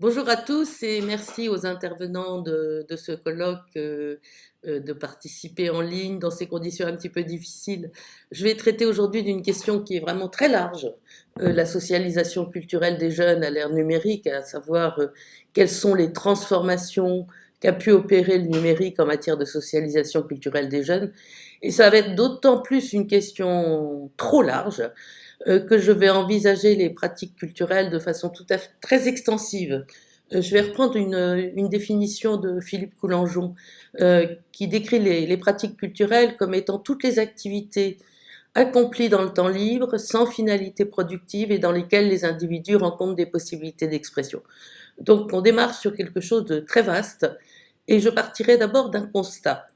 Bonjour à tous et merci aux intervenants de ce colloque de participer en ligne dans ces conditions un petit peu difficiles. Je vais traiter aujourd'hui d'une question qui est vraiment très large, la socialisation culturelle des jeunes à l'ère numérique, à savoir quelles sont les transformations qu'a pu opérer le numérique en matière de socialisation culturelle des jeunes. Et ça va être d'autant plus une question trop large que je vais envisager les pratiques culturelles de façon tout à fait très extensive. Je vais reprendre une définition de Philippe Coulangeon qui décrit les pratiques culturelles comme étant toutes les activités accomplies dans le temps libre, sans finalité productive et dans lesquelles les individus rencontrent des possibilités d'expression. Donc on démarre sur quelque chose de très vaste et je partirai d'abord d'un constat.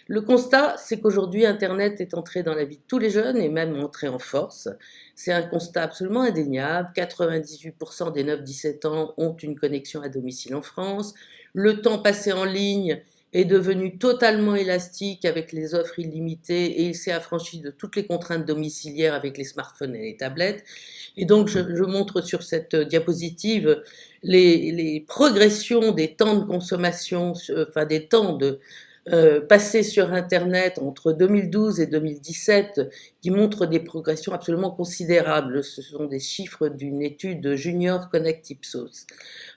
Le constat, c'est qu'aujourd'hui, Internet est entré dans la vie de tous les jeunes et même entré en force. C'est un constat absolument indéniable. 98% des 9-17 ans ont une connexion à domicile en France. Le temps passé en ligne est devenu totalement élastique avec les offres illimitées et il s'est affranchi de toutes les contraintes domiciliaires avec les smartphones et les tablettes. Et donc, je montre sur cette diapositive les progressions des temps de consommation, enfin des temps de passé sur Internet entre 2012 et 2017 qui montrent des progressions absolument considérables. Ce sont des chiffres d'une étude de Junior Connect Ipsos.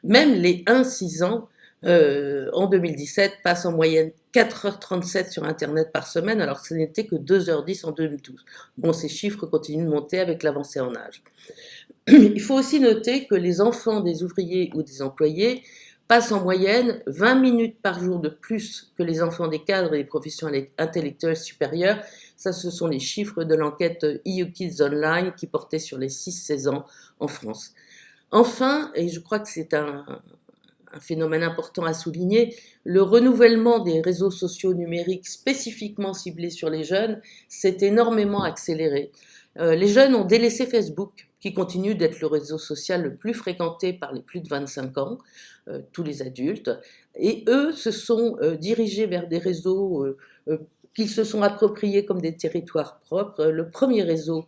Même les 1-6 ans en 2017 passent en moyenne 4h37 sur Internet par semaine, alors que ce n'était que 2h10 en 2012. Bon, ces chiffres continuent de monter avec l'avancée en âge. Il faut aussi noter que les enfants des ouvriers ou des employés passent en moyenne 20 minutes par jour de plus que les enfants des cadres et des professions intellectuelles supérieures. Ça, ce sont les chiffres de l'enquête EU Kids Online qui portait sur les 6-16 ans en France. Enfin, et je crois que c'est un phénomène important à souligner, le renouvellement des réseaux sociaux numériques spécifiquement ciblés sur les jeunes s'est énormément accéléré. Les jeunes ont délaissé Facebook, qui continue d'être le réseau social le plus fréquenté par les plus de 25 ans, tous les adultes, et eux se sont dirigés vers des réseaux qu'ils se sont appropriés comme des territoires propres. Le premier réseau,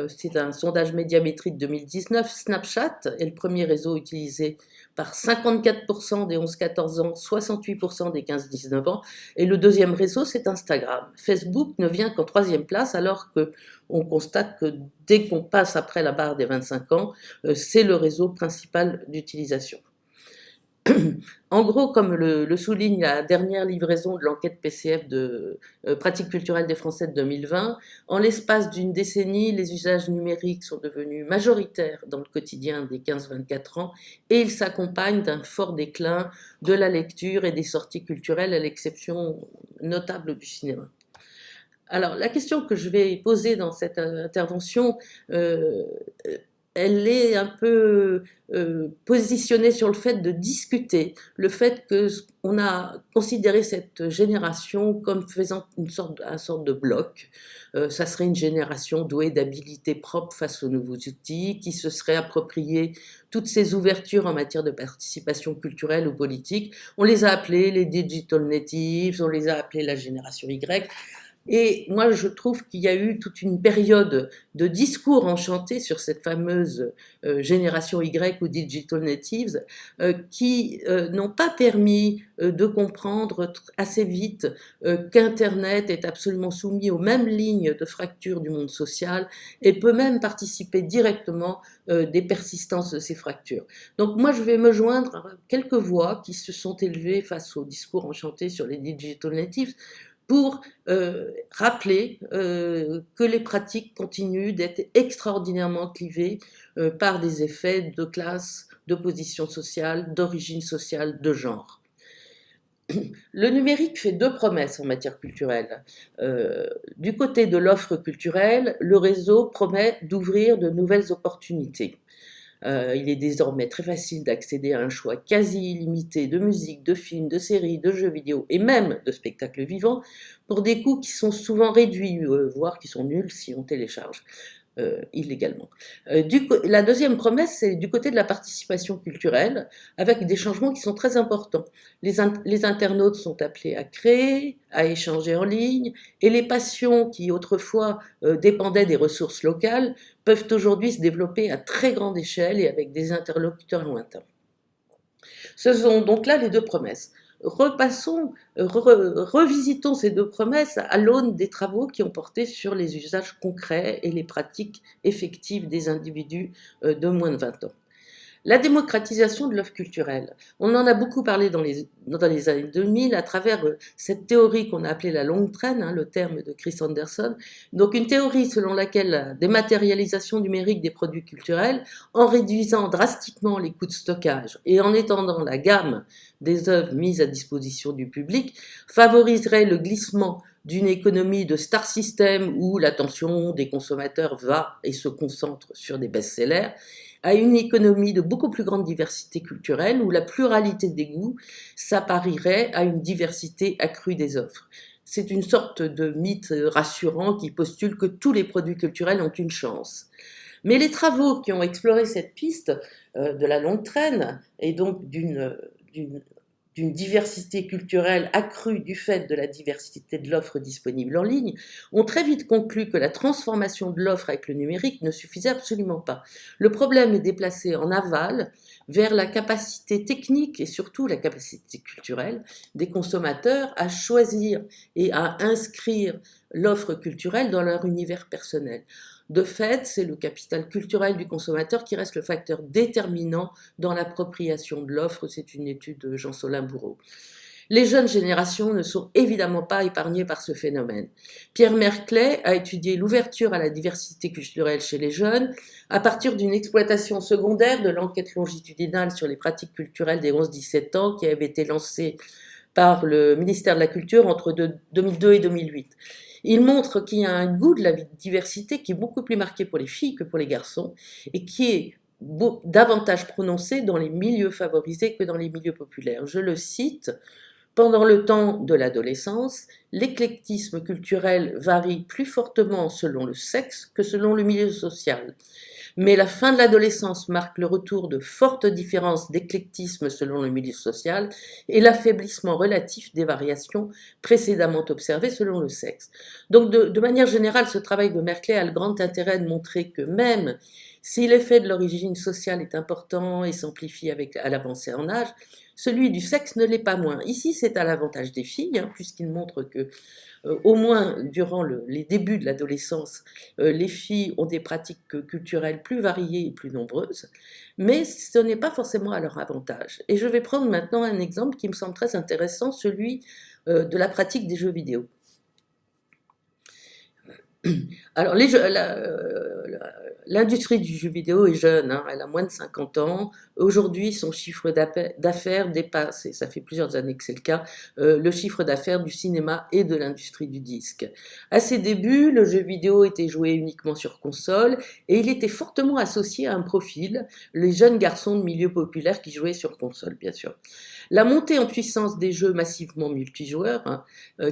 c'est un sondage Médiamétrie de 2019, Snapchat est le premier réseau utilisé par 54% des 11-14 ans, 68% des 15-19 ans. Et le deuxième réseau, c'est Instagram. Facebook ne vient qu'en troisième place, alors qu'on constate que dès qu'on passe après la barre des 25 ans, c'est le réseau principal d'utilisation. En gros, comme le souligne la dernière livraison de l'enquête PCF de Pratique culturelle des Français de 2020, en l'espace d'une décennie, les usages numériques sont devenus majoritaires dans le quotidien des 15-24 ans et ils s'accompagnent d'un fort déclin de la lecture et des sorties culturelles, à l'exception notable du cinéma. Alors, la question que je vais poser dans cette intervention, euh, elle est un peu positionnée sur le fait de discuter, le fait qu'on a considéré cette génération comme faisant une sorte de bloc. Ça serait une génération douée d'habilités propres face aux nouveaux outils, qui se serait approprié toutes ces ouvertures en matière de participation culturelle ou politique. On les a appelés les digital natives, on les a appelés la génération Y. Et moi, je trouve qu'il y a eu toute une période de discours enchantés sur cette fameuse génération Y ou digital natives qui n'ont pas permis de comprendre assez vite qu'Internet est absolument soumis aux mêmes lignes de fracture du monde social et peut même participer directement des persistances de ces fractures. Donc moi, je vais me joindre à quelques voix qui se sont élevées face au discours enchanté sur les digital natives pour rappeler que les pratiques continuent d'être extraordinairement clivées par des effets de classe, de position sociale, d'origine sociale, de genre. Le numérique fait deux promesses en matière culturelle. Du côté de l'offre culturelle, le réseau promet d'ouvrir de nouvelles opportunités. Il est désormais très facile d'accéder à un choix quasi illimité de musique, de films, de séries, de jeux vidéo et même de spectacles vivants pour des coûts qui sont souvent réduits, voire qui sont nuls si on télécharge illégalement. La deuxième promesse, c'est du côté de la participation culturelle, avec des changements qui sont très importants. Les internautes sont appelés à créer, à échanger en ligne, et les passions qui autrefois dépendaient des ressources locales peuvent aujourd'hui se développer à très grande échelle et avec des interlocuteurs lointains. Ce sont donc là les deux promesses. Revisitons ces deux promesses à l'aune des travaux qui ont porté sur les usages concrets et les pratiques effectives des individus de moins de 20 ans. La démocratisation de l'œuvre culturelle. On en a beaucoup parlé dans les années 2000 à travers cette théorie qu'on a appelée la longue traîne, le terme de Chris Anderson. Donc une théorie selon laquelle la dématérialisation numérique des produits culturels, en réduisant drastiquement les coûts de stockage et en étendant la gamme des œuvres mises à disposition du public, favoriserait le glissement d'une économie de star system où l'attention des consommateurs va et se concentre sur des best-sellers, à une économie de beaucoup plus grande diversité culturelle où la pluralité des goûts s'apparierait à une diversité accrue des offres. C'est une sorte de mythe rassurant qui postule que tous les produits culturels ont une chance. Mais les travaux qui ont exploré cette piste de la longue traîne et donc d'une diversité culturelle accrue du fait de la diversité de l'offre disponible en ligne, ont très vite conclu que la transformation de l'offre avec le numérique ne suffisait absolument pas. Le problème est déplacé en aval vers la capacité technique et surtout la capacité culturelle des consommateurs à choisir et à inscrire l'offre culturelle dans leur univers personnel. De fait, c'est le capital culturel du consommateur qui reste le facteur déterminant dans l'appropriation de l'offre. C'est une étude de Jean-Solin Bourreau. Les jeunes générations ne sont évidemment pas épargnées par ce phénomène. Pierre Merclay a étudié l'ouverture à la diversité culturelle chez les jeunes à partir d'une exploitation secondaire de l'enquête longitudinale sur les pratiques culturelles des 11-17 ans qui avait été lancée par le ministère de la Culture entre 2002 et 2008. Il montre qu'il y a un goût de la diversité qui est beaucoup plus marqué pour les filles que pour les garçons et qui est davantage prononcé dans les milieux favorisés que dans les milieux populaires. Je le cite, « Pendant le temps de l'adolescence, l'éclectisme culturel varie plus fortement selon le sexe que selon le milieu social. Mais la fin de l'adolescence marque le retour de fortes différences d'éclectisme selon le milieu social et l'affaiblissement relatif des variations précédemment observées selon le sexe. » Donc de manière générale, ce travail de Merclay a le grand intérêt de montrer que même si l'effet de l'origine sociale est important et s'amplifie à l'avancée en âge, celui du sexe ne l'est pas moins. Ici, c'est à l'avantage des filles, puisqu'il montre que au moins durant les débuts de l'adolescence, les filles ont des pratiques culturelles plus variées et plus nombreuses, mais ce n'est pas forcément à leur avantage. Et je vais prendre maintenant un exemple qui me semble très intéressant, celui de la pratique des jeux vidéo. Alors, l'industrie du jeu vidéo est jeune, elle a moins de 50 ans. Aujourd'hui, son chiffre d'affaires dépasse, et ça fait plusieurs années que c'est le cas, le chiffre d'affaires du cinéma et de l'industrie du disque. À ses débuts, le jeu vidéo était joué uniquement sur console et il était fortement associé à un profil, les jeunes garçons de milieu populaire qui jouaient sur console, bien sûr. La montée en puissance des jeux massivement multijoueurs,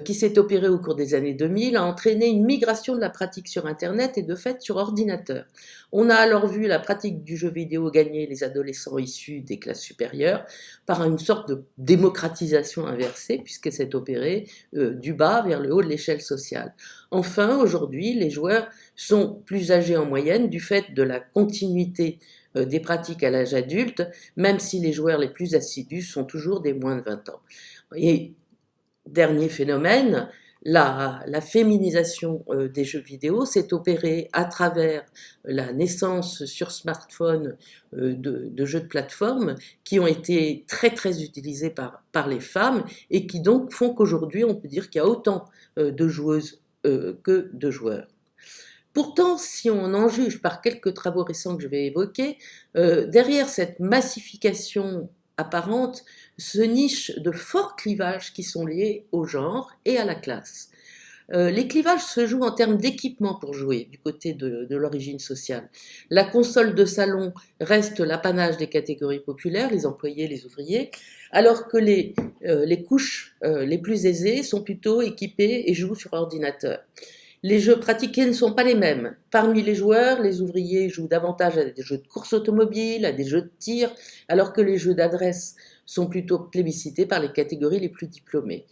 qui s'est opérée au cours des années 2000, a entraîné une migration de la pratique sur Internet et de fait sur ordinateur. On a alors vu la pratique du jeu vidéo gagner les adolescents issus des classes supérieures par une sorte de démocratisation inversée, puisqu'elle s'est opérée du bas vers le haut de l'échelle sociale. Enfin, aujourd'hui, les joueurs sont plus âgés en moyenne du fait de la continuité des pratiques à l'âge adulte, même si les joueurs les plus assidus sont toujours des moins de 20 ans. Et dernier phénomène, la féminisation des jeux vidéo s'est opérée à travers la naissance sur smartphone de jeux de plateforme qui ont été très très utilisés par les femmes et qui donc font qu'aujourd'hui on peut dire qu'il y a autant de joueuses que de joueurs. Pourtant, si on en juge par quelques travaux récents que je vais évoquer, derrière cette massification apparente se nichent de forts clivages qui sont liés au genre et à la classe. Les clivages se jouent en termes d'équipement pour jouer, du côté de l'origine sociale. La console de salon reste l'apanage des catégories populaires, les employés, les ouvriers, alors que les couches les plus aisées sont plutôt équipées et jouent sur ordinateur. Les jeux pratiqués ne sont pas les mêmes. Parmi les joueurs, les ouvriers jouent davantage à des jeux de course automobile, à des jeux de tir, alors que les jeux d'adresse sont plutôt plébiscités par les catégories les plus diplômées.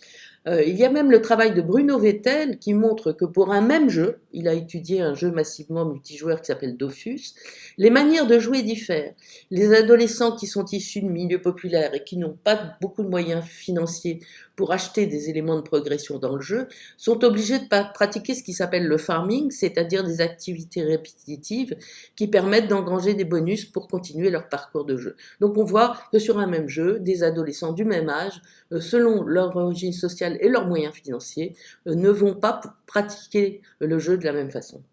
Il y a même le travail de Bruno Vettel qui montre que pour un même jeu, il a étudié un jeu massivement multijoueur qui s'appelle Dofus, les manières de jouer diffèrent. Les adolescents qui sont issus de milieux populaires et qui n'ont pas beaucoup de moyens financiers pour acheter des éléments de progression dans le jeu sont obligés de pratiquer ce qui s'appelle le farming, c'est-à-dire des activités répétitives qui permettent d'engranger des bonus pour continuer leur parcours de jeu. Donc on voit que sur un même jeu, des adolescents du même âge, selon leur origine sociale et leurs moyens financiers, ne vont pas pratiquer le jeu de la même façon.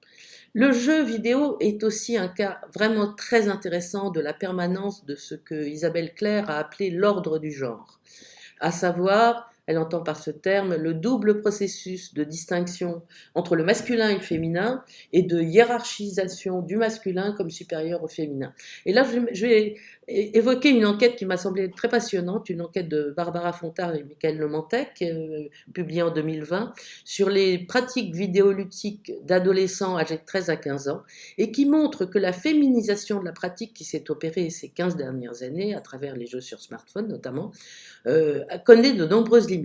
Le jeu vidéo est aussi un cas vraiment très intéressant de la permanence de ce que Isabelle Claire a appelé l'ordre du genre, à savoir, elle entend par ce terme, le double processus de distinction entre le masculin et le féminin et de hiérarchisation du masculin comme supérieur au féminin. Et là, je vais évoquer une enquête qui m'a semblé très passionnante, une enquête de Barbara Fontard et Michael Lementec, publiée en 2020, sur les pratiques vidéoludiques d'adolescents âgés de 13 à 15 ans, et qui montre que la féminisation de la pratique qui s'est opérée ces 15 dernières années, à travers les jeux sur smartphone notamment, connaît de nombreuses limites.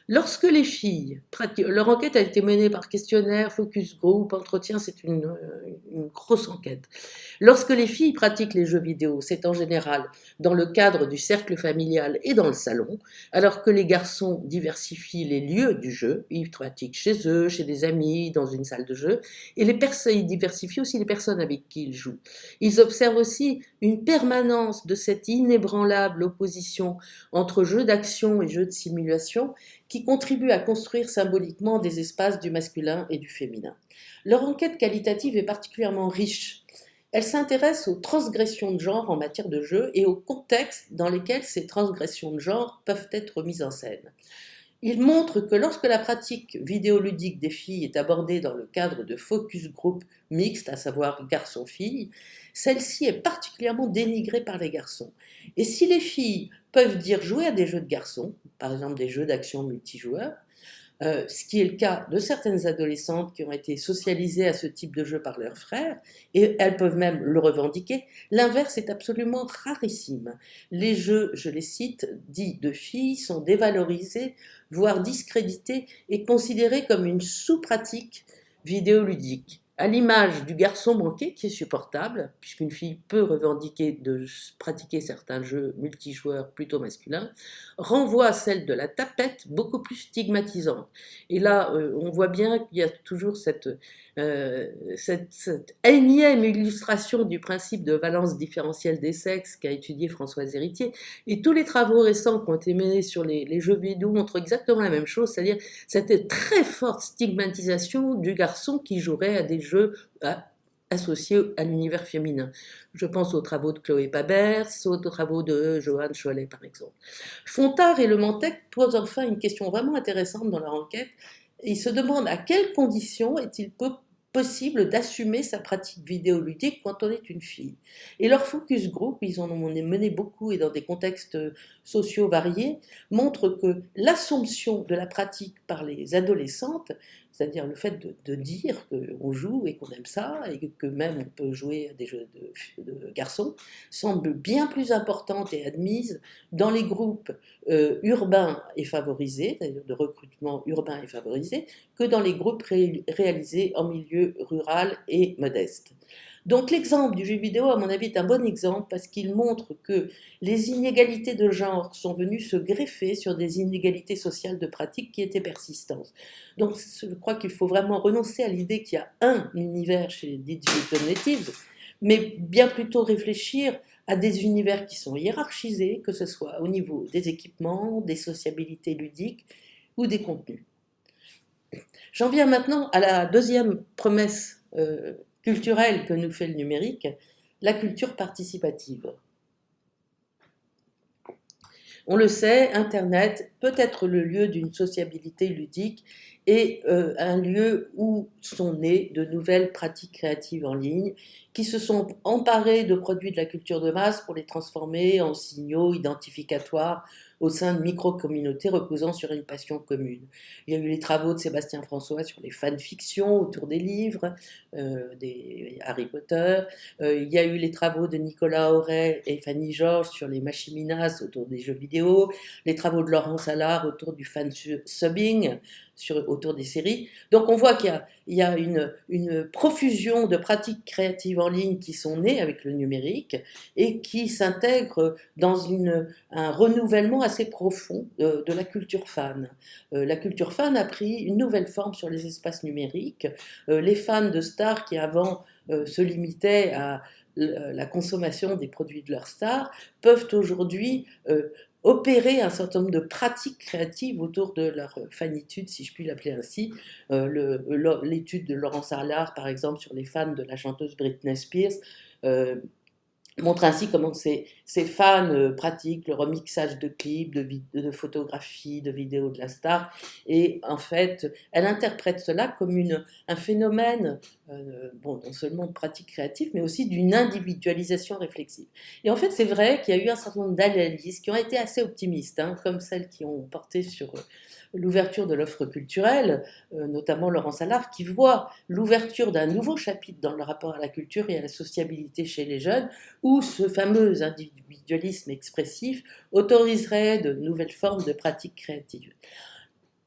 Lorsque les filles, leur enquête a été menée par questionnaire, focus group, entretien, c'est une grosse enquête. Lorsque les filles pratiquent les jeux vidéo, c'est en général dans le cadre du cercle familial et dans le salon, alors que les garçons diversifient les lieux du jeu, ils pratiquent chez eux, chez des amis, dans une salle de jeu, et ils diversifient aussi les personnes avec qui ils jouent. Ils observent aussi une permanence de cette inébranlable opposition entre jeux d'action et jeux de simulation qui contribuent à construire symboliquement des espaces du masculin et du féminin. Leur enquête qualitative est particulièrement riche. Elle s'intéresse aux transgressions de genre en matière de jeu et aux contextes dans lesquels ces transgressions de genre peuvent être mises en scène. Il montre que lorsque la pratique vidéoludique des filles est abordée dans le cadre de focus group mixtes, à savoir garçons-filles, celle-ci est particulièrement dénigrée par les garçons. Et si les filles peuvent dire jouer à des jeux de garçons, par exemple des jeux d'action multijoueurs, ce qui est le cas de certaines adolescentes qui ont été socialisées à ce type de jeu par leurs frères, et elles peuvent même le revendiquer, l'inverse est absolument rarissime. Les jeux, je les cite, dits de filles, sont dévalorisés, voire discrédités, et considérés comme une sous-pratique vidéoludique. À l'image du garçon manqué, qui est supportable, puisqu'une fille peut revendiquer de pratiquer certains jeux multijoueurs plutôt masculins, renvoie à celle de la tapette beaucoup plus stigmatisante. Et là, on voit bien qu'il y a toujours cette énième illustration du principe de valence différentielle des sexes qu'a étudié Françoise Héritier. Et tous les travaux récents qui ont été menés sur les jeux vidéo montrent exactement la même chose, c'est-à-dire cette très forte stigmatisation du garçon qui jouerait à des jeux associés à l'univers féminin. Je pense aux travaux de Chloé Pabers, aux travaux de Johan Cholet par exemple. Fontard et Lementec posent enfin une question vraiment intéressante dans leur enquête. Ils se demandent à quelles conditions est-il possible d'assumer sa pratique vidéoludique quand on est une fille. Et leur focus group, ils en ont mené beaucoup et dans des contextes sociaux variés, montre que l'assomption de la pratique par les adolescentes, c'est-à-dire le fait de dire qu'on joue et qu'on aime ça, et que même on peut jouer à des jeux de garçons, semble bien plus importante et admise dans les groupes urbains et favorisés, c'est-à-dire de recrutement urbain et favorisé, que dans les groupes réalisés en milieu rural et modeste. Donc l'exemple du jeu vidéo, à mon avis, est un bon exemple parce qu'il montre que les inégalités de genre sont venues se greffer sur des inégalités sociales de pratique qui étaient persistantes. Donc je crois qu'il faut vraiment renoncer à l'idée qu'il y a un univers chez les digital natives, mais bien plutôt réfléchir à des univers qui sont hiérarchisés, que ce soit au niveau des équipements, des sociabilités ludiques ou des contenus. J'en viens maintenant à la deuxième promesse culturelle que nous fait le numérique, la culture participative. On le sait, Internet peut être le lieu d'une sociabilité ludique et un lieu où sont nées de nouvelles pratiques créatives en ligne qui se sont emparées de produits de la culture de masse pour les transformer en signaux identificatoires au sein de micro-communautés reposant sur une passion commune. Il y a eu les travaux de Sébastien François sur les fanfictions autour des livres, des Harry Potter. Il y a eu les travaux de Nicolas Auray et Fanny Georges sur les machiminas autour des jeux vidéo, les travaux de Laurence Allard autour du fan-subbing, autour des séries. Donc on voit qu'il y a une profusion de pratiques créatives en ligne qui sont nées avec le numérique et qui s'intègrent dans un renouvellement assez profond de la culture fan. La culture fan a pris une nouvelle forme sur les espaces numériques. Les fans de stars qui avant se limitaient à la consommation des produits de leurs stars peuvent aujourd'hui opérer un certain nombre de pratiques créatives autour de leur fanitude, si je puis l'appeler ainsi. L'étude de Laurence Allard, par exemple, sur les fans de la chanteuse Britney Spears, montre ainsi comment ces fans pratiquent le remixage de clips, de photographies, de vidéos de la star. Et en fait, elle interprète cela comme un phénomène, non seulement de pratique créative, mais aussi d'une individualisation réflexive. Et en fait, c'est vrai qu'il y a eu un certain nombre d'analyses qui ont été assez optimistes, comme celles qui ont porté sur l'ouverture de l'offre culturelle, notamment Laurence Allard, qui voit l'ouverture d'un nouveau chapitre dans le rapport à la culture et à la sociabilité chez les jeunes, où ce fameux individualisme expressif autoriserait de nouvelles formes de pratiques créatives.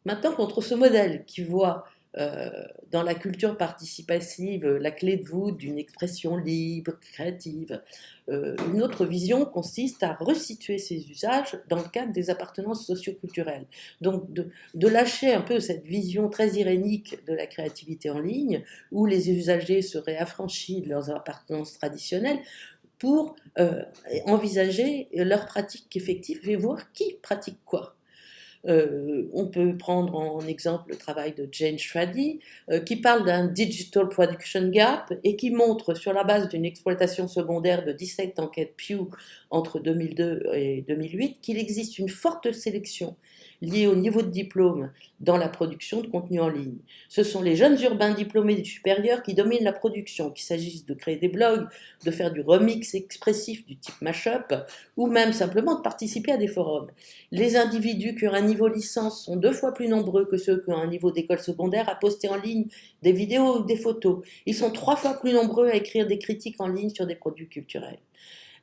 Maintenant, contre ce modèle qui voit dans la culture participative la clé de voûte d'une expression libre, créative, une autre vision consiste à resituer ces usages dans le cadre des appartenances socioculturelles. Donc de lâcher un peu cette vision très irénique de la créativité en ligne, où les usagers seraient affranchis de leurs appartenances traditionnelles, pour envisager leurs pratiques effectives et voir qui pratique quoi. On peut prendre en exemple le travail de Jane Schrady, qui parle d'un digital production gap et qui montre, sur la base d'une exploitation secondaire de 17 enquêtes Pew entre 2002 et 2008, qu'il existe une forte sélection liée au niveau de diplôme dans la production de contenu en ligne. Ce sont les jeunes urbains diplômés du supérieur qui dominent la production, qu'il s'agisse de créer des blogs, de faire du remix expressif du type mashup, ou même simplement de participer à des forums. Les individus qui ont un niveau licence sont 2 fois plus nombreux que ceux qui ont un niveau d'école secondaire à poster en ligne des vidéos ou des photos. Ils sont 3 fois plus nombreux à écrire des critiques en ligne sur des produits culturels.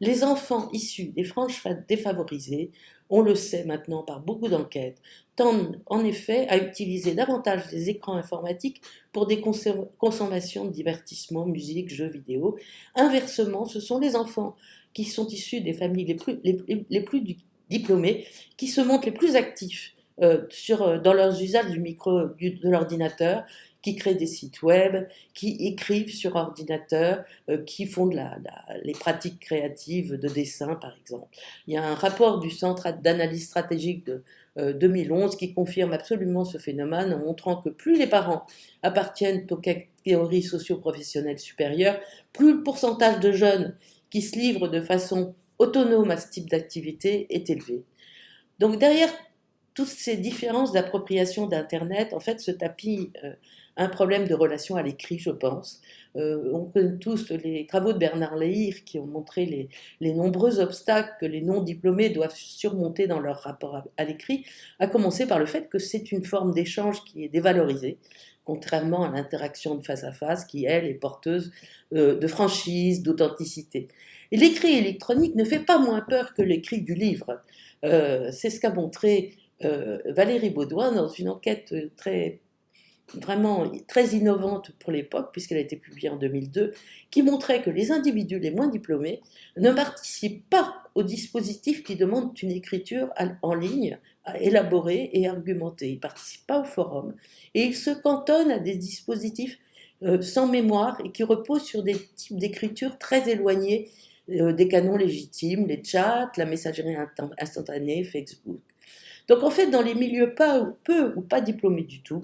Les enfants issus des franges défavorisées, on le sait maintenant par beaucoup d'enquêtes, tendent en effet à utiliser davantage les écrans informatiques pour des consommations de divertissement, musique, jeux vidéo. Inversement, ce sont les enfants qui sont issus des familles les plus diplômés qui se montrent les plus actifs dans leurs usages de l'ordinateur, qui créent des sites web, qui écrivent sur ordinateur, qui font les pratiques créatives de dessin, par exemple. Il y a un rapport du Centre d'analyse stratégique de 2011 qui confirme absolument ce phénomène en montrant que plus les parents appartiennent aux catégories socio-professionnelles supérieures, plus le pourcentage de jeunes qui se livrent de façon autonome à ce type d'activité est élevé. Donc derrière toutes ces différences d'appropriation d'Internet, en fait, se tapit un problème de relation à l'écrit, je pense. On connaît tous les travaux de Bernard Lehir qui ont montré les nombreux obstacles que les non-diplômés doivent surmonter dans leur rapport à l'écrit, à commencer par le fait que c'est une forme d'échange qui est dévalorisée, contrairement à l'interaction de face à face qui, elle, est porteuse de franchise, d'authenticité. Et l'écrit électronique ne fait pas moins peur que l'écrit du livre. C'est ce qu'a montré Valérie Baudouin dans une enquête vraiment très innovante pour l'époque, puisqu'elle a été publiée en 2002, qui montrait que les individus les moins diplômés ne participent pas aux dispositifs qui demandent une écriture en ligne, à élaborer et argumenter. Ils ne participent pas au forum et ils se cantonnent à des dispositifs sans mémoire et qui reposent sur des types d'écriture très éloignés des canons légitimes, les chats, la messagerie instantanée, Facebook. Donc en fait, dans les milieux peu ou pas diplômés du tout,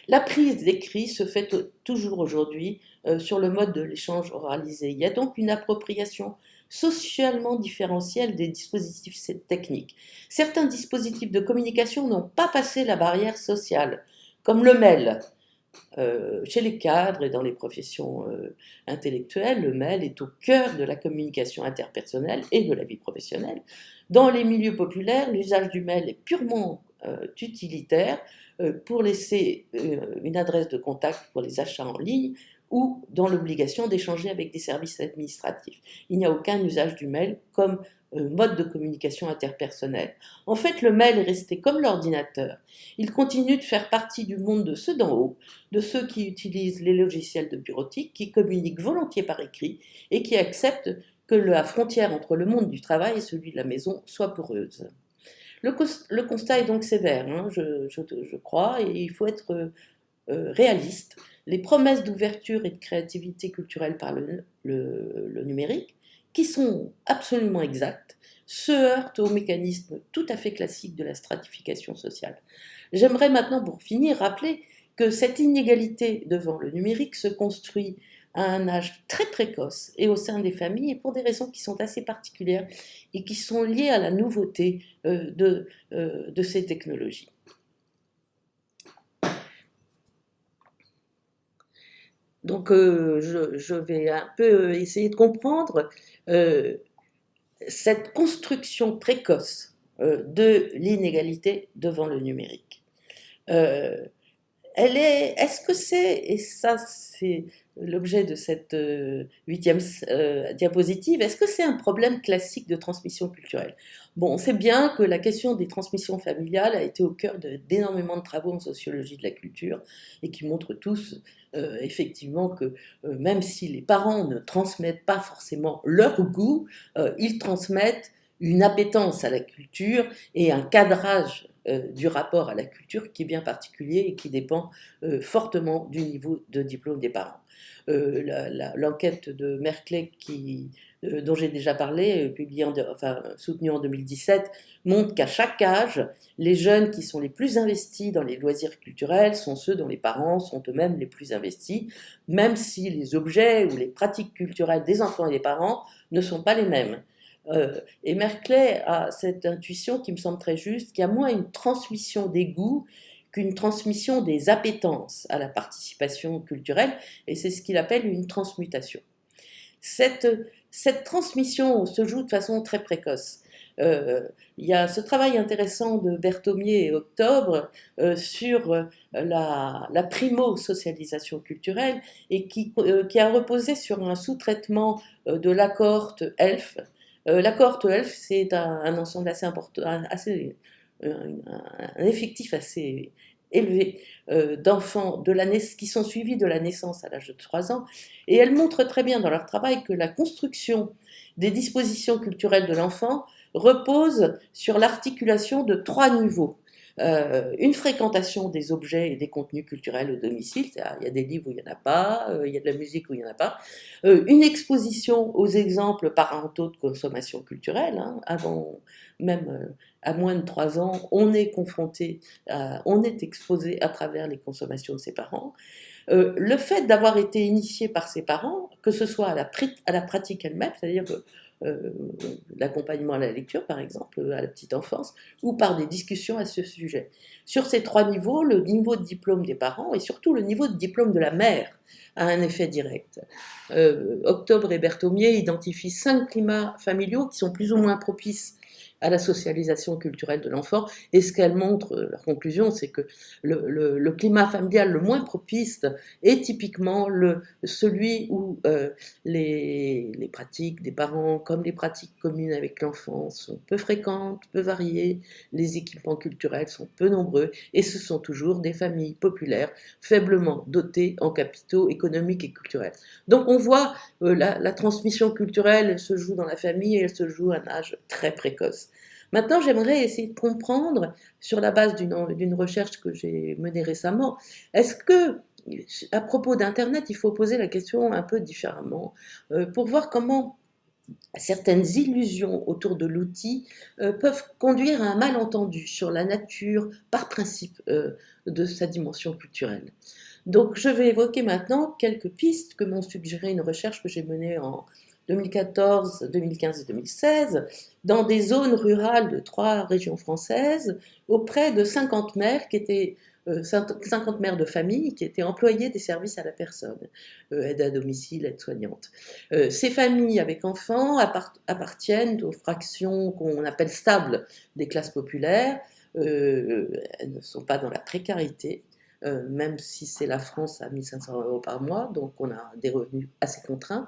la prise d'écrit se fait toujours aujourd'hui sur le mode de l'échange oralisé. Il y a donc une appropriation socialement différentielle des dispositifs techniques. Certains dispositifs de communication n'ont pas passé la barrière sociale, comme le mail. Chez les cadres et dans les professions intellectuelles, le mail est au cœur de la communication interpersonnelle et de la vie professionnelle. Dans les milieux populaires, l'usage du mail est purement utilitaire pour laisser une adresse de contact pour les achats en ligne ou dans l'obligation d'échanger avec des services administratifs. Il n'y a aucun usage du mail comme mode de communication interpersonnelle. En fait, le mail est resté comme l'ordinateur. Il continue de faire partie du monde de ceux d'en haut, de ceux qui utilisent les logiciels de bureautique, qui communiquent volontiers par écrit et qui acceptent que la frontière entre le monde du travail et celui de la maison soit poreuse. Le constat est donc sévère, hein, je crois, et il faut être réaliste. Les promesses d'ouverture et de créativité culturelle par le numérique, qui sont absolument exactes, se heurtent au mécanisme tout à fait classique de la stratification sociale. J'aimerais maintenant, pour finir, rappeler que cette inégalité devant le numérique se construit à un âge très précoce et au sein des familles, et pour des raisons qui sont assez particulières et qui sont liées à la nouveauté de ces technologies. Donc, je vais un peu essayer de comprendre cette construction précoce de l'inégalité devant le numérique. Est-ce que c'est, et ça c'est l'objet de cette 8e diapositive, est-ce que c'est un problème classique de transmission culturelle? Bon, on sait bien que la question des transmissions familiales a été au cœur d'énormément de travaux en sociologie de la culture et qui montrent tous effectivement que même si les parents ne transmettent pas forcément leur goût, ils transmettent une appétence à la culture et un cadrage du rapport à la culture qui est bien particulier et qui dépend fortement du niveau de diplôme des parents. L'enquête de Merkley dont j'ai déjà parlé, soutenue en 2017, montre qu'à chaque âge, les jeunes qui sont les plus investis dans les loisirs culturels sont ceux dont les parents sont eux-mêmes les plus investis, même si les objets ou les pratiques culturelles des enfants et des parents ne sont pas les mêmes. Et Merkley a cette intuition qui me semble très juste, qu'il y a moins une transmission des goûts qu'une transmission des appétences à la participation culturelle, et c'est ce qu'il appelle une transmutation. Cette transmission se joue de façon très précoce. Il y a ce travail intéressant de Berthomier et Octobre sur la primo-socialisation culturelle et qui a reposé sur un sous-traitement de la cohorte ELF. La cohorte ELF, c'est un ensemble assez important, un effectif assez élevé d'enfants qui sont suivis de la naissance à l'âge de 3 ans, et elles montrent très bien dans leur travail que la construction des dispositions culturelles de l'enfant repose sur l'articulation de 3 niveaux. Une fréquentation des objets et des contenus culturels au domicile, il y a des livres où il n'y en a pas, il y a de la musique où il n'y en a pas, une exposition aux exemples parentaux de consommation culturelle, hein, avant même à moins de 3 ans, on est confronté, on est exposé à travers les consommations de ses parents. Le fait d'avoir été initié par ses parents, que ce soit à la pratique elle-même, c'est-à-dire l'accompagnement à la lecture, par exemple, à la petite enfance, ou par des discussions à ce sujet. Sur ces 3 niveaux, le niveau de diplôme des parents et surtout le niveau de diplôme de la mère a un effet direct. Octobre et Berthomier identifient 5 climats familiaux qui sont plus ou moins propices à la socialisation culturelle de l'enfant, et ce qu'elle montre, la conclusion, c'est que le climat familial le moins propice est typiquement celui où les pratiques des parents, comme les pratiques communes avec l'enfant, sont peu fréquentes, peu variées, les équipements culturels sont peu nombreux, et ce sont toujours des familles populaires, faiblement dotées en capitaux économiques et culturels. Donc on voit la transmission culturelle, elle se joue dans la famille et elle se joue à un âge très précoce. Maintenant, j'aimerais essayer de comprendre, sur la base d'une recherche que j'ai menée récemment, est-ce que, à propos d'Internet, il faut poser la question un peu différemment, pour voir comment certaines illusions autour de l'outil peuvent conduire à un malentendu sur la nature, par principe, de sa dimension culturelle. Donc, je vais évoquer maintenant quelques pistes que m'ont suggéré une recherche que j'ai menée en 2014, 2015 et 2016, dans des zones rurales de 3 régions françaises, auprès de 50 mères qui étaient 50 mères de famille qui étaient employées des services à la personne, aide à domicile, aide-soignante. Ces familles avec enfants appartiennent aux fractions qu'on appelle stables des classes populaires. Elles ne sont pas dans la précarité, même si c'est la France à 1 500 € par mois, donc on a des revenus assez contraints.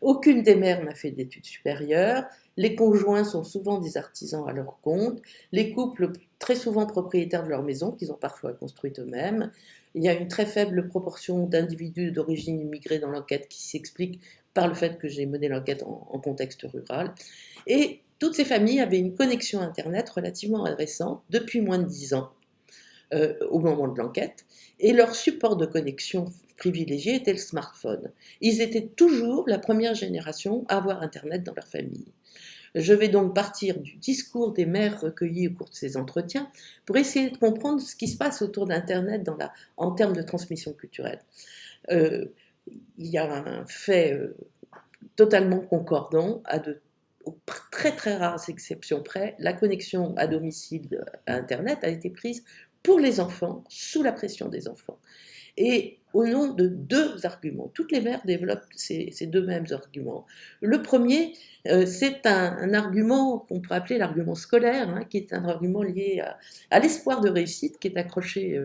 Aucune des mères n'a fait d'études supérieures. Les conjoints sont souvent des artisans à leur compte. Les couples, très souvent propriétaires de leur maison, qu'ils ont parfois construite eux-mêmes. Il y a une très faible proportion d'individus d'origine immigrée dans l'enquête qui s'explique par le fait que j'ai mené l'enquête en contexte rural. Et toutes ces familles avaient une connexion Internet relativement récente, depuis moins de 10 ans, au moment de l'enquête, et leur support de connexion privilégié était le smartphone. Ils étaient toujours la première génération à avoir Internet dans leur famille. Je vais donc partir du discours des mères recueillis au cours de ces entretiens pour essayer de comprendre ce qui se passe autour d'Internet en termes de transmission culturelle. Il y a un fait totalement concordant, aux très très rares exceptions près, la connexion à domicile à Internet a été prise pour les enfants, sous la pression des enfants. Et au nom de 2 arguments. Toutes les mères développent ces 2 mêmes arguments. Le premier, c'est un argument qu'on pourrait appeler l'argument scolaire, hein, qui est un argument lié à l'espoir de réussite qui est accroché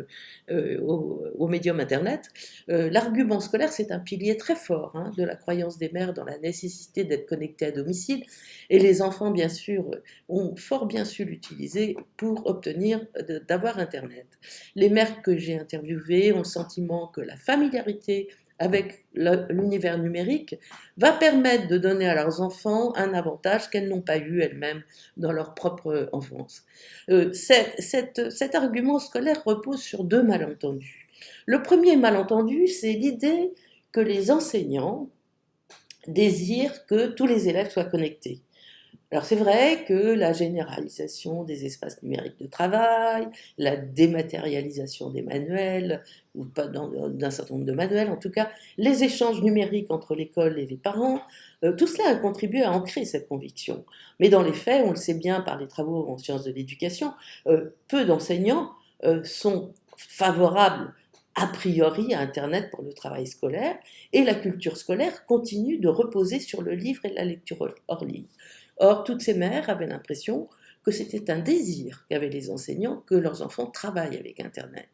au médium Internet. L'argument scolaire, c'est un pilier très fort, hein, de la croyance des mères dans la nécessité d'être connectées à domicile. Et les enfants, bien sûr, ont fort bien su l'utiliser pour obtenir d'avoir Internet. Les mères que j'ai interviewées ont le sentiment que la familiarité avec l'univers numérique va permettre de donner à leurs enfants un avantage qu'elles n'ont pas eu elles-mêmes dans leur propre enfance. Cet argument scolaire repose sur 2 malentendus. Le premier malentendu, c'est l'idée que les enseignants désirent que tous les élèves soient connectés. Alors c'est vrai que la généralisation des espaces numériques de travail, la dématérialisation des manuels, ou pas d'un certain nombre de manuels, en tout cas les échanges numériques entre l'école et les parents, tout cela a contribué à ancrer cette conviction. Mais dans les faits, on le sait bien par les travaux en sciences de l'éducation, peu d'enseignants sont favorables a priori à Internet pour le travail scolaire, et la culture scolaire continue de reposer sur le livre et la lecture hors ligne. Or, toutes ces mères avaient l'impression que c'était un désir qu'avaient les enseignants que leurs enfants travaillent avec Internet.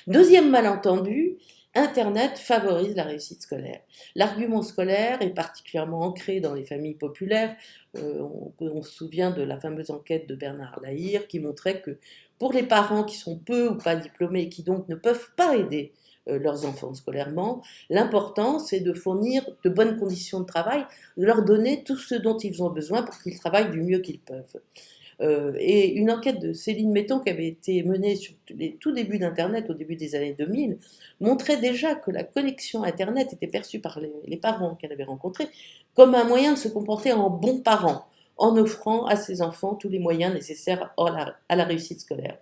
Deuxième malentendu, Internet favorise la réussite scolaire. L'argument scolaire est particulièrement ancré dans les familles populaires. On se souvient de la fameuse enquête de Bernard Lahire qui montrait que pour les parents qui sont peu ou pas diplômés et qui donc ne peuvent pas aider leurs enfants scolairement, l'important c'est de fournir de bonnes conditions de travail, de leur donner tout ce dont ils ont besoin pour qu'ils travaillent du mieux qu'ils peuvent. Et une enquête de Céline Metton qui avait été menée sur les tout débuts d'Internet, au début des années 2000, montrait déjà que la connexion Internet était perçue par les parents qu'elle avait rencontrés comme un moyen de se comporter en bons parents, en offrant à ses enfants tous les moyens nécessaires à la réussite scolaire.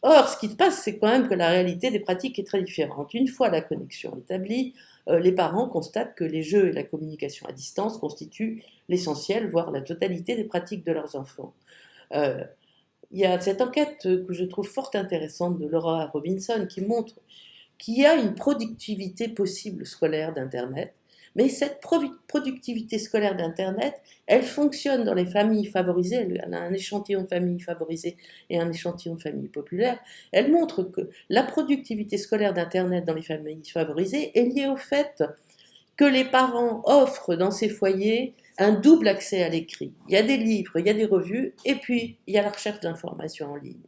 Or, ce qui se passe, c'est quand même que la réalité des pratiques est très différente. Une fois la connexion établie, les parents constatent que les jeux et la communication à distance constituent l'essentiel, voire la totalité des pratiques de leurs enfants. Il y a cette enquête que je trouve fort intéressante de Laura Robinson qui montre qu'il y a une productivité possible scolaire d'Internet, mais cette productivité scolaire d'Internet, elle fonctionne dans les familles favorisées, elle a un échantillon de familles favorisées et un échantillon de familles populaires, elle montre que la productivité scolaire d'Internet dans les familles favorisées est liée au fait que les parents offrent dans ces foyers un double accès à l'écrit. Il y a des livres, il y a des revues, et puis il y a la recherche d'informations en ligne.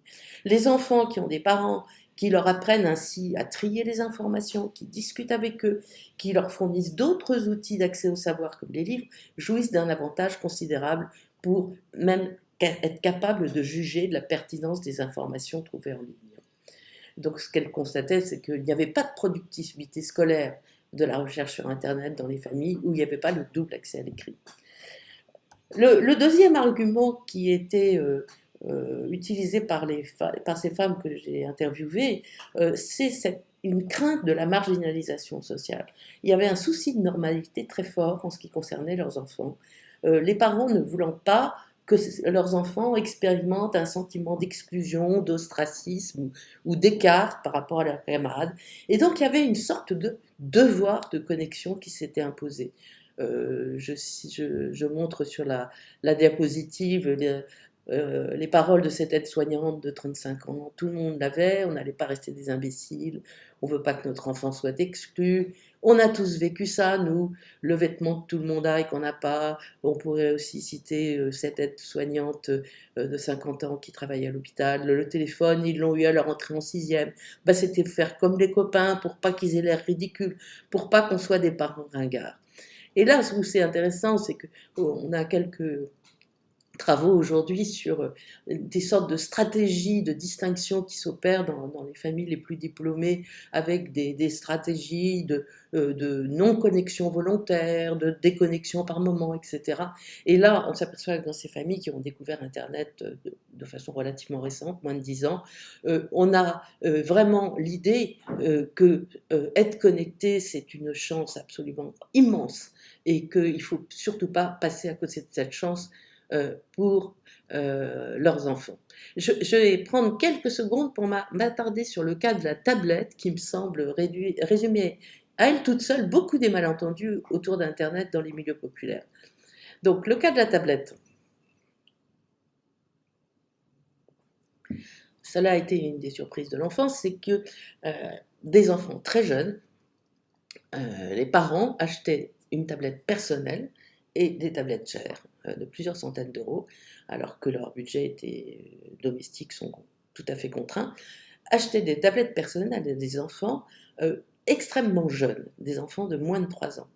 Les enfants qui ont des parents qui leur apprennent ainsi à trier les informations, qui discutent avec eux, qui leur fournissent d'autres outils d'accès au savoir comme les livres, jouissent d'un avantage considérable pour même être capables de juger de la pertinence des informations trouvées en ligne. Donc ce qu'elle constatait, c'est qu'il n'y avait pas de productivité scolaire de la recherche sur Internet dans les familles où il n'y avait pas le double accès à l'écrit. Le deuxième argument qui était utilisé par ces femmes que j'ai interviewées, c'est une crainte de la marginalisation sociale. Il y avait un souci de normalité très fort en ce qui concernait leurs enfants. Les parents ne voulant pas que leurs enfants expérimentent un sentiment d'exclusion, d'ostracisme ou d'écart par rapport à leurs camarades. Et donc il y avait une sorte de devoir de connexion qui s'était imposé. Je montre sur la diapositive les paroles de cette aide-soignante de 35 ans. Tout le monde l'avait, on n'allait pas rester des imbéciles, on ne veut pas que notre enfant soit exclu. On a tous vécu ça, nous, le vêtement que tout le monde a et qu'on n'a pas. On pourrait aussi citer cette aide-soignante de 50 ans qui travaille à l'hôpital. Le téléphone, ils l'ont eu à leur entrée en sixième. Bah, c'était faire comme les copains pour pas qu'ils aient l'air ridicules, pour pas qu'on soit des parents ringards. Et là, où c'est intéressant, c'est qu'on a quelques travaux aujourd'hui sur des sortes de stratégies de distinction qui s'opèrent dans les familles les plus diplômées, avec des stratégies de non-connexion volontaire, de déconnexion par moment, etc. Et là, on s'aperçoit que dans ces familles qui ont découvert Internet de façon relativement récente, moins de 10 ans, on a vraiment l'idée que être connecté, c'est une chance absolument immense et qu'il ne faut surtout pas passer à côté de cette chance pour leurs enfants. Je vais prendre quelques secondes pour m'attarder sur le cas de la tablette qui me semble résumer à elle toute seule beaucoup des malentendus autour d'Internet dans les milieux populaires. Donc le cas de la tablette. Cela a été une des surprises de l'enfance, c'est que des enfants très jeunes, les parents achetaient une tablette personnelle et des tablettes chères de plusieurs centaines d'euros, alors que leurs budgets domestiques sont tout à fait contraints, achetaient des tablettes personnelles à des enfants extrêmement jeunes, des enfants de moins de 3 ans.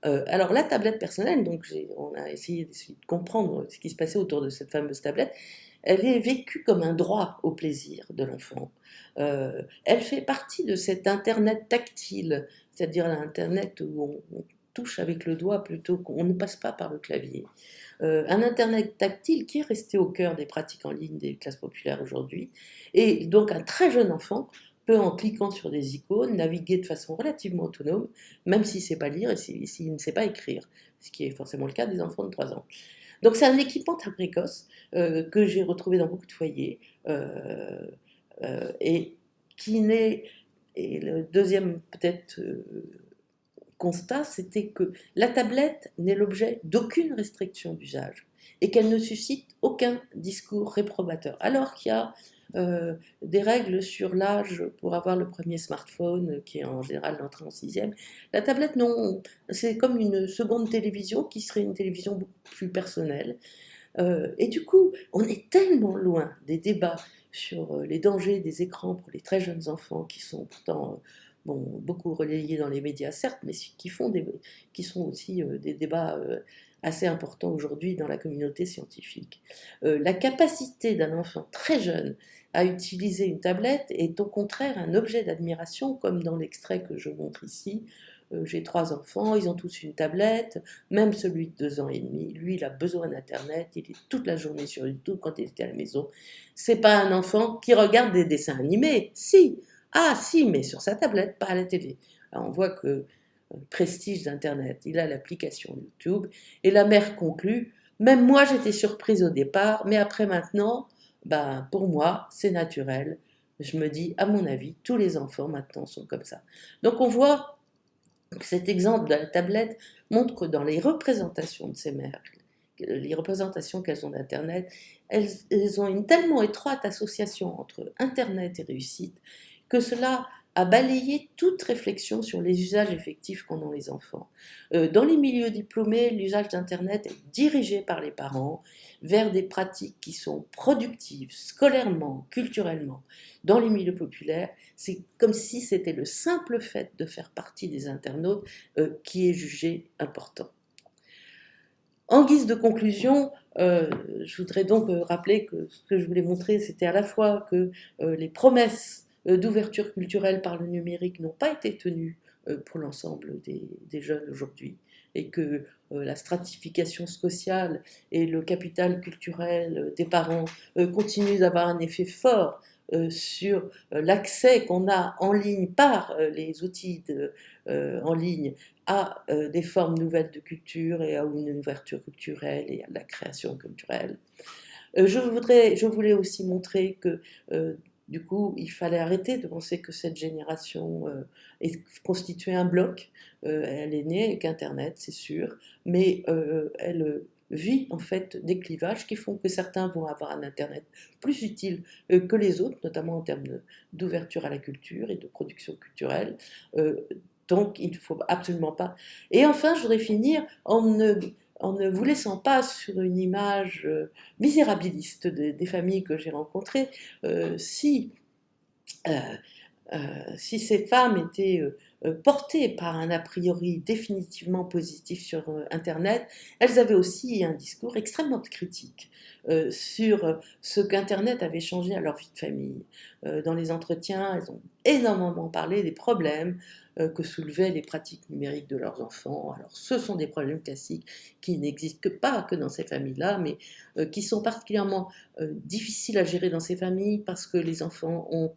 Alors la tablette personnelle, donc on a essayé de comprendre ce qui se passait autour de cette fameuse tablette. Elle est vécue comme un droit au plaisir de l'enfant. Elle fait partie de cet Internet tactile, c'est-à-dire l'Internet où on touche avec le doigt plutôt qu'on ne passe pas par le clavier. Un Internet tactile qui est resté au cœur des pratiques en ligne des classes populaires aujourd'hui. Et donc un très jeune enfant peut, en cliquant sur des icônes, naviguer de façon relativement autonome, même s'il ne sait pas lire et s'il ne sait pas écrire, ce qui est forcément le cas des enfants de 3 ans. Donc c'est un équipement très précoce que j'ai retrouvé dans beaucoup de foyers et qui n'est... Et le deuxième peut-être constat, c'était que la tablette n'est l'objet d'aucune restriction d'usage et qu'elle ne suscite aucun discours réprobateur. Alors qu'il y a des règles sur l'âge pour avoir le premier smartphone, qui est en général l'entrée en sixième. La tablette, non, c'est comme une seconde télévision qui serait une télévision beaucoup plus personnelle. Et du coup, on est tellement loin des débats sur les dangers des écrans pour les très jeunes enfants qui sont pourtant beaucoup relayés dans les médias, certes, mais qui sont aussi des débats assez importants aujourd'hui dans la communauté scientifique. La capacité d'un enfant très jeune à utiliser une tablette est au contraire un objet d'admiration, comme dans l'extrait que je montre ici. J'ai 3 enfants, ils ont tous une tablette, même celui de 2 ans et demi, lui il a besoin d'internet, il est toute la journée sur YouTube quand il était à la maison. C'est pas un enfant qui regarde des dessins animés, si, mais sur sa tablette, pas à la télé. Alors on voit que prestige d'internet, il a l'application YouTube, et la mère conclut, même moi j'étais surprise au départ, mais après maintenant, pour moi c'est naturel. Je me dis, à mon avis, tous les enfants maintenant sont comme ça. Donc on voit cet exemple de la tablette montre que dans les représentations de ces mères, les représentations qu'elles ont d'Internet, elles ont une tellement étroite association entre Internet et réussite que cela a balayé toute réflexion sur les usages effectifs qu'en ont les enfants. Dans les milieux diplômés, l'usage d'Internet est dirigé par les parents vers des pratiques qui sont productives, scolairement, culturellement. Dans les milieux populaires, c'est comme si c'était le simple fait de faire partie des internautes qui est jugé important. En guise de conclusion, je voudrais donc rappeler que ce que je voulais montrer, c'était à la fois que les promesses d'ouverture culturelle par le numérique n'ont pas été tenues pour l'ensemble des jeunes aujourd'hui, et que la stratification sociale et le capital culturel des parents continuent d'avoir un effet fort sur l'accès qu'on a en ligne par les outils en ligne à des formes nouvelles de culture et à une ouverture culturelle et à la création culturelle. Je voulais aussi montrer que du coup, il fallait arrêter de penser que cette génération constituait un bloc. Elle est née avec Internet, c'est sûr, mais elle vit en fait des clivages qui font que certains vont avoir un Internet plus utile que les autres, notamment en termes d'ouverture à la culture et de production culturelle. Euh, donc, il ne faut absolument pas. Et enfin, je voudrais finir en ne vous laissant pas sur une image misérabiliste des familles que j'ai rencontrées. Si euh, euh, si ces femmes étaient portées par un a priori définitivement positif sur Internet, elles avaient aussi un discours extrêmement critique sur ce qu'Internet avait changé à leur vie de famille. Dans les entretiens, elles ont énormément parlé des problèmes que soulevaient les pratiques numériques de leurs enfants. Alors, ce sont des problèmes classiques qui n'existent pas que dans ces familles-là, mais qui sont particulièrement difficiles à gérer dans ces familles parce que les enfants ont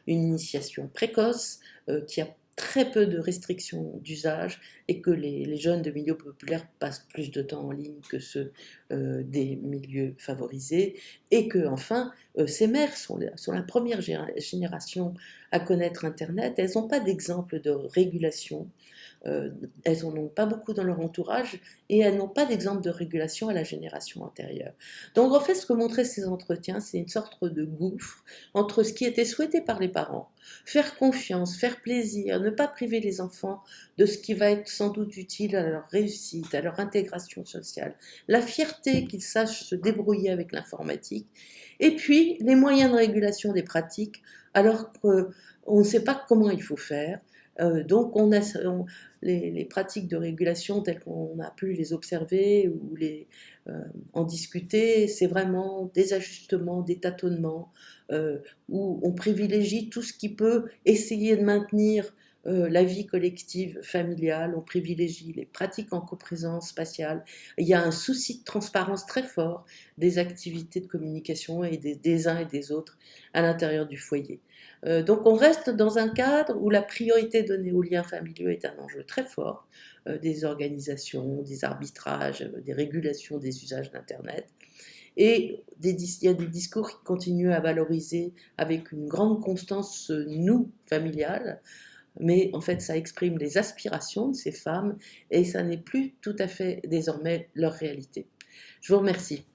une initiation précoce, qui a très peu de restrictions d'usage et que les jeunes de milieux populaires passent plus de temps en ligne que ceux des milieux favorisés et que enfin ces mères sont la première génération à connaître Internet. Elles n'ont pas d'exemple de régulation. Elles n'en ont pas beaucoup dans leur entourage et elles n'ont pas d'exemple de régulation à la génération antérieure. Donc en fait, ce que montraient ces entretiens, c'est une sorte de gouffre entre ce qui était souhaité par les parents, faire confiance, faire plaisir, ne pas priver les enfants de ce qui va être sans doute utile à leur réussite, à leur intégration sociale, la fierté qu'ils sachent se débrouiller avec l'informatique, et puis les moyens de régulation des pratiques, alors qu'on ne sait pas comment il faut faire. Donc les pratiques de régulation telles qu'on a pu les observer ou en discuter, c'est vraiment des ajustements, des tâtonnements, où on privilégie tout ce qui peut essayer de maintenir la vie collective familiale, on privilégie les pratiques en coprésence spatiale. Il y a un souci de transparence très fort des activités de communication et des uns et des autres à l'intérieur du foyer. Donc on reste dans un cadre où la priorité donnée aux liens familiaux est un enjeu très fort, des organisations, des arbitrages, des régulations des usages d'Internet. Et il y a des discours qui continuent à valoriser avec une grande constance ce nous familial, mais en fait ça exprime les aspirations de ces femmes et ça n'est plus tout à fait désormais leur réalité. Je vous remercie.